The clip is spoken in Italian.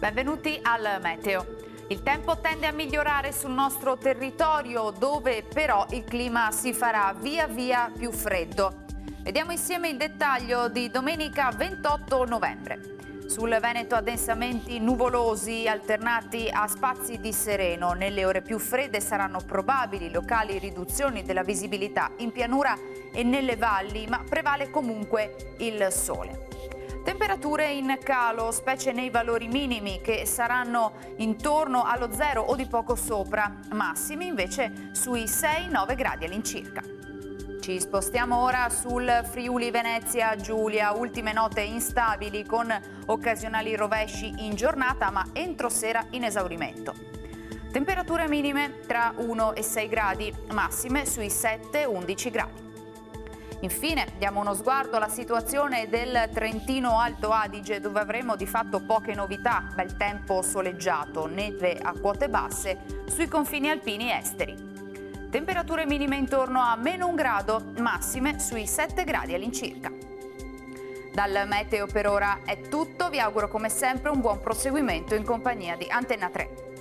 Benvenuti al Meteo. Il tempo tende a migliorare sul nostro territorio, dove però il clima si farà via via più freddo. Vediamo insieme il dettaglio di domenica 28 novembre. Sul Veneto addensamenti nuvolosi alternati a spazi di sereno. Nelle ore più fredde saranno probabili locali riduzioni della visibilità in pianura e nelle valli, ma prevale comunque il sole. Temperature in calo, specie nei valori minimi, che saranno intorno allo 0 o di poco sopra, massimi invece sui 6-9 gradi all'incirca. Ci spostiamo ora sul Friuli Venezia Giulia, ultime note instabili con occasionali rovesci in giornata, ma entro sera in esaurimento. Temperature minime tra 1 e 6 gradi, massime sui 7-11 gradi. Infine diamo uno sguardo alla situazione del Trentino Alto Adige, dove avremo di fatto poche novità: bel tempo soleggiato, neve a quote basse sui confini alpini esteri. Temperature minime intorno a -1 grado, massime sui 7 gradi all'incirca. Dal meteo per ora è tutto, vi auguro come sempre un buon proseguimento in compagnia di Antenna 3.